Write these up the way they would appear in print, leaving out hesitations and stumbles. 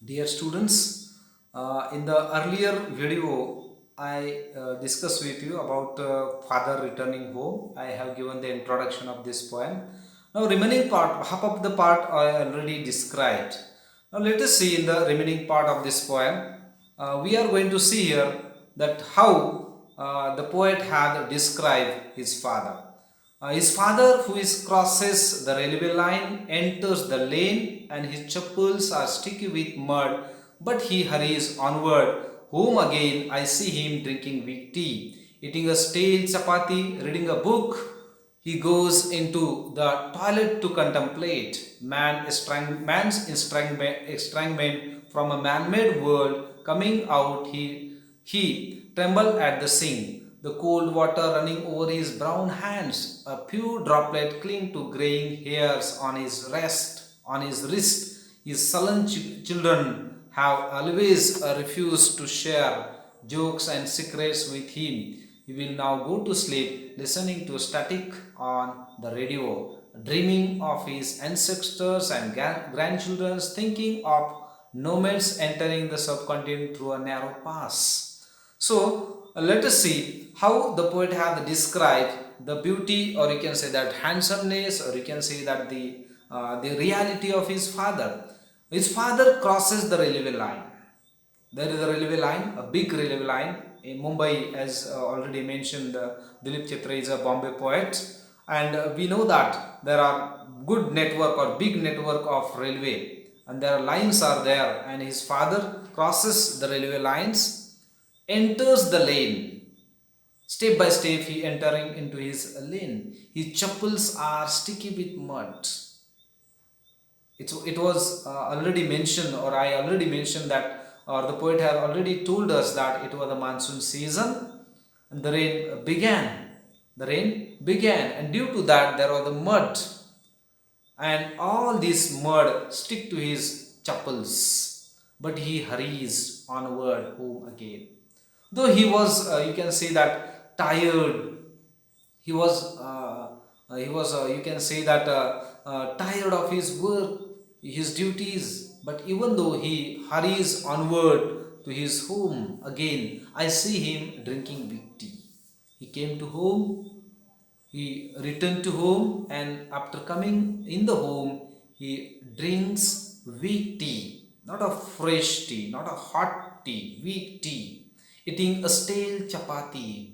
Dear students, in the earlier video, I discussed with you about father returning home. I have given the introduction of this poem. Now, remaining part, half of the part I already described. Now, let us see in the remaining part of this poem. We are going to see here that how the poet had described his father. His father, who is crosses the railway line, enters the lane, and his chappals are sticky with mud, but he hurries onward. Home again, I see him drinking weak tea, eating a stale chapati, reading a book. He goes into the toilet to contemplate man's estrangement from a man-made world coming out. He trembled at the scene, the cold water running over his brown hands. A few droplets cling to graying hairs on his wrist. His sullen children have always refused to share jokes and secrets with him. He will now go to sleep listening to static on the radio, dreaming of his ancestors and grandchildren, thinking of nomads entering the subcontinent through a narrow pass. So let us see how the poet has described the beauty, or you can say that handsomeness, or you can say that the reality of his father. His father crosses the railway line. There is a railway line, a big railway line in Mumbai, as already mentioned. DILIP CHITRE is a Bombay poet, and we know that there are good network or big network of railway, and there are lines are there, and his father crosses the railway lines, enters the lane. Step by step, he entering into his lane. His chappals are sticky with mud. It was already mentioned, or I already mentioned that, or the poet had already told us that it was the monsoon season and the rain began. The rain began, and due to that, there was the mud, and all this mud stick to his chappals. But he hurries onward home again. Though he was, you can say that, tired, he was you can say that tired of his work, his duties, but even though he hurries onward to his home again, I see him drinking big tea. He came to home, he returned to home, and after coming in the home, he drinks weak tea, not a fresh tea, not a hot tea, weak tea, eating a stale chapati.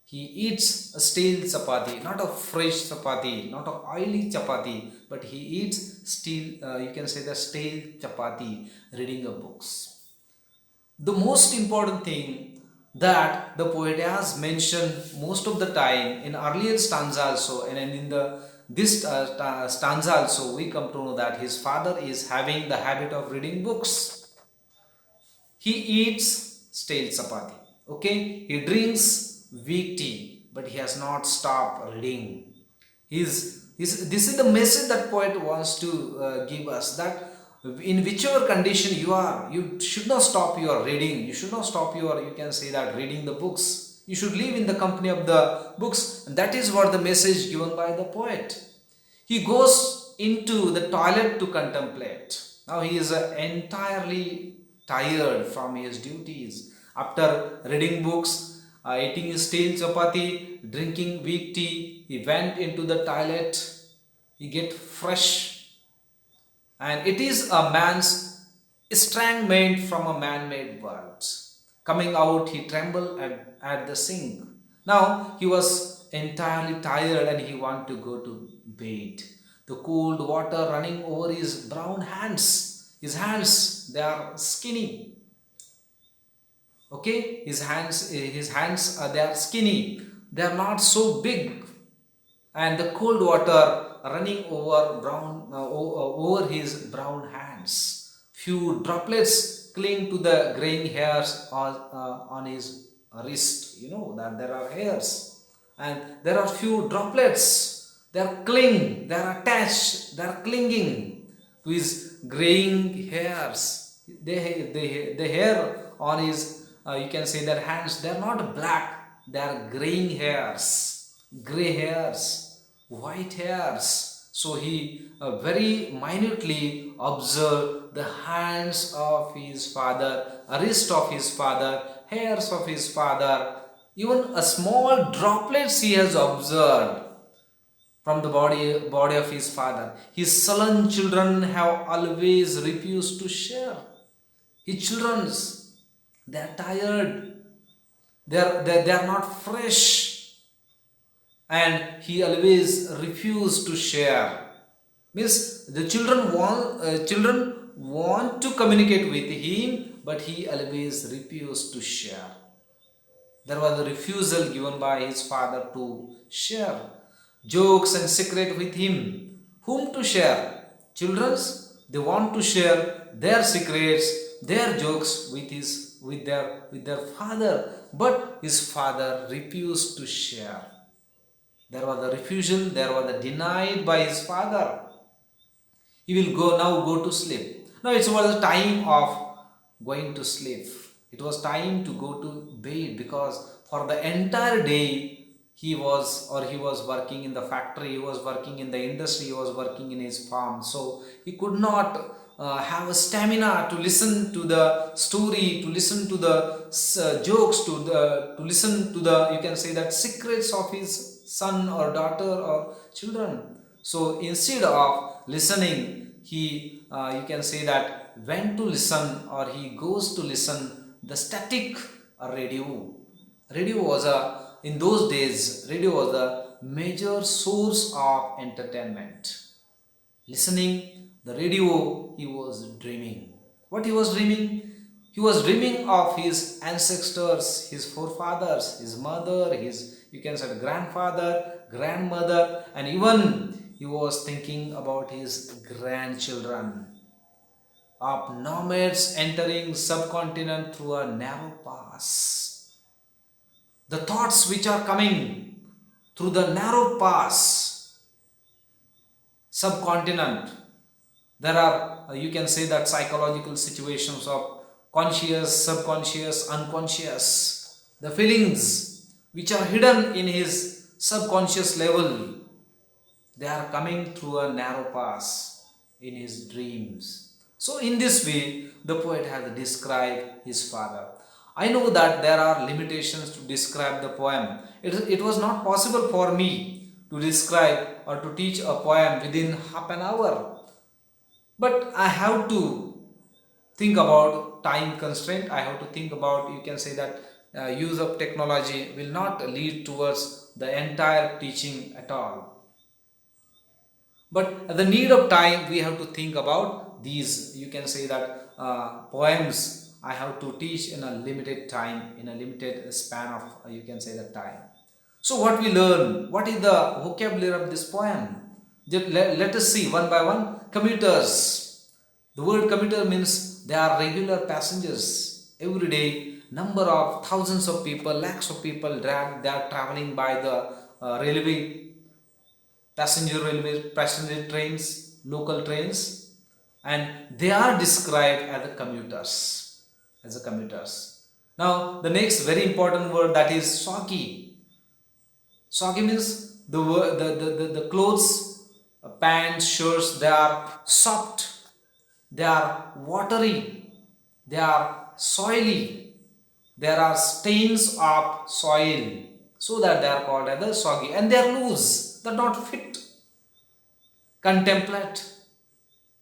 He eats a stale chapati, not a fresh chapati, not a oily chapati, but he eats stale, you can say the stale chapati, reading a books. The most important thing that the poet has mentioned most of the time in earlier stanza also, and in the this stanza also, we come to know that his father is having the habit of reading books. He eats stale chapati. Okay, he drinks weak tea, but he has not stopped reading. This is the message that poet wants to give us, that in whichever condition you are, you should not stop your reading. You should not stop your, you can say that, reading the books. You should live in the company of the books. And that is what the message given by the poet. He goes into the toilet to contemplate. Now he is entirely tired from his duties. After reading books, eating stale chapati, drinking weak tea, he went into the toilet. He get fresh, and it is a man's estrangement from a man-made world. Coming out, he trembled at the sink. Now he was entirely tired and he wanted to go to bed. The cold water running over his brown hands. His hands, they are skinny. Okay, his hands, they are skinny. They are not so big, and the cold water running over his brown hands. Few droplets cling to the graying hairs on his wrist. You know that there are hairs, and there are few droplets. They are they are attached, they are clinging to his graying hairs. The hair on his, you can say, their hands, they are not black, they are graying hairs, gray hairs, white hairs. So he very minutely observed the hands of his father, wrist of his father, hairs of his father, even a small droplets he has observed from the body of his father. His sullen children have always refused to share. His children's, they are tired, they are not fresh, and he always refused to share. Means the children want to communicate with him, but he always refused to share. There was a refusal given by his father to share jokes and secret with him. Whom to share? Children's, they want to share their secrets, their jokes with their father, but his father refused to share. There was a refusal, there was a denied by his father. He will go to sleep. Now it was the time of going to sleep. It was time to go to bed, because for the entire day he was working in the factory, he was working in the industry, he was working in his farm. So he could not have a stamina to listen to the story, to listen to the jokes, to listen to the, you can say that, secrets of his son or daughter or children. So instead of listening, he you can say that went to listen, or he goes to listen the static radio. Radio was a, in those days, radio was a major source of entertainment. Listening the radio, he was dreaming. What he was dreaming? He was dreaming of his ancestors, his forefathers, his mother, his, you can say, grandfather, grandmother, and even he was thinking about his grandchildren, of nomads entering subcontinent through a narrow pass. The thoughts which are coming through the narrow pass, subcontinent, there are, you can say that, psychological situations of conscious, subconscious, unconscious. The feelings which are hidden in his subconscious level, they are coming through a narrow pass in his dreams. So in this way, the poet has described his father. I know that there are limitations to describe the poem. It was not possible for me to describe or to teach a poem within half an hour. But I have to think about time constraint. I have to think about, you can say that, use of technology will not lead towards the entire teaching at all. But at the need of time, we have to think about these, you can say that, poems I have to teach in a limited time, in a limited span of, you can say that, time. So what we learn, what is the vocabulary of this poem? Let us see one by one. Commuters. The word commuter means they are regular passengers. Every day, number of thousands of people, lakhs of people, they are traveling by the railway, passenger trains, local trains, and they are described as the commuters. As the commuters. Now, the next very important word, that is soggy. Soggy means the clothes, pants, shirts, they are soft, they are watery, they are soily, there are stains of soil, so that they are called as the soggy, and they are loose, they are not fit. Contemplate.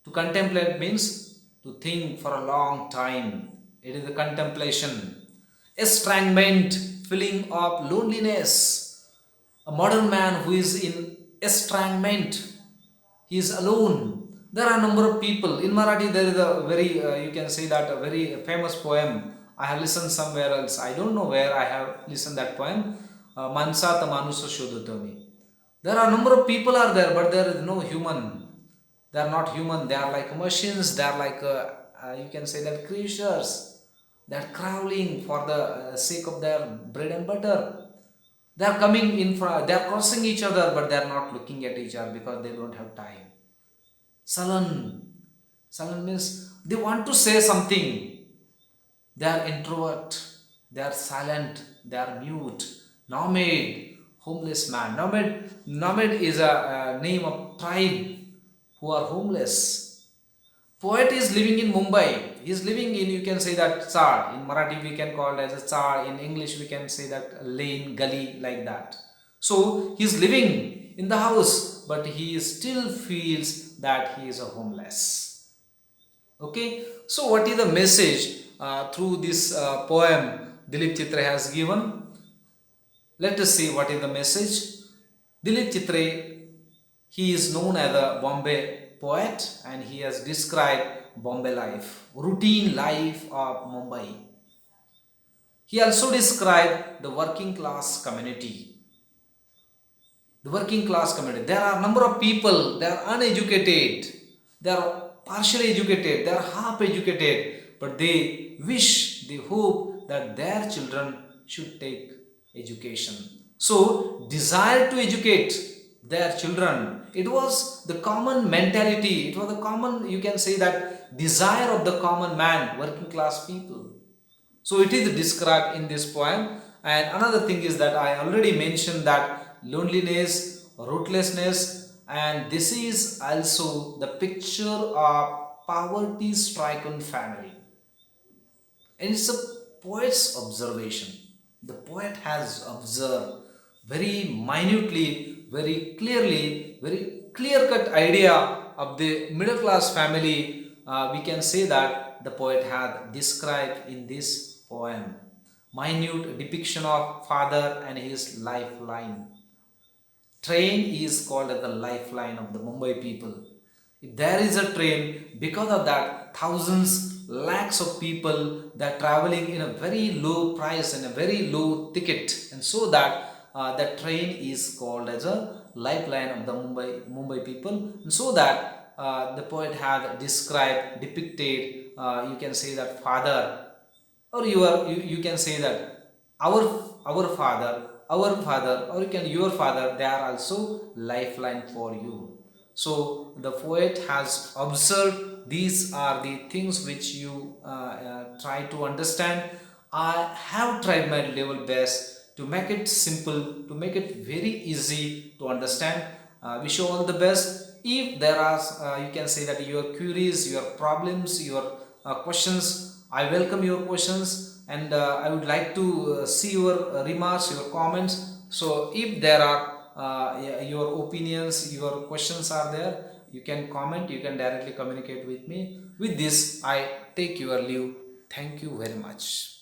To contemplate means to think for a long time. It is the contemplation. Estrangment, feeling of loneliness. A modern man who is in estrangment, he is alone. There are a number of people. In Marathi, there is a very, you can say that, a very famous poem. I have listened somewhere else. I don't know where I have listened that poem. Mansat Manusa Shodhutami. There are a number of people are there, but there is no human. They are not human. They are like machines. They are like, you can say that, creatures. They are crawling for the sake of their bread and butter. They are coming in front, they are crossing each other, but they are not looking at each other because they don't have time. Sullen. Sullen means they want to say something. They are introvert. They are silent. They are mute. Nomad. Homeless man. Nomad is a name of tribe who are homeless. Poet is living in Mumbai. He is living in, you can say that, Char. In Marathi we can call it as a Char. In English we can say that lane, gully, like that. So he is living in the house, but he still feels that he is a homeless. Okay. So what is the message through this poem Dilip Chitre has given? Let us see what is the message. Dilip Chitre, he is known as a Bombay poet and he has described Bombay life, routine life of Mumbai. He also described the working class community. The working class community. There are a number of people, they are uneducated, they are partially educated, they are half educated, but they wish, they hope that their children should take education. So, desire to educate their children, it was the common mentality, it was the common, you can say that, desire of the common man, working class people. So it is described in this poem. And another thing is that I already mentioned that loneliness, rootlessness, and this is also the picture of poverty stricken family. And it's a poet's observation. The poet has observed very minutely, very clearly, very clear cut idea of the middle class family. We can say that the poet had described in this poem. Minute depiction of father and his lifeline. Train is called as the lifeline of the Mumbai people. If there is a train, because of that, thousands, lakhs of people that are traveling in a very low price and a very low ticket, and so that the train is called as a lifeline of the Mumbai people, and so that the poet had described, depicted, you can say that father, or you can say that our father, or you can your father, they are also lifeline for you. So the poet has observed these are the things which you try to understand. I have tried my level best to make it simple, to make it very easy to understand. Wish you all the best. If there are you can say that your queries, your problems, your questions, I welcome your questions, and I would like to see your remarks, your comments. So if there are your opinions, your questions are there, you can comment, you can directly communicate with me. With this, I take your leave. Thank you very much.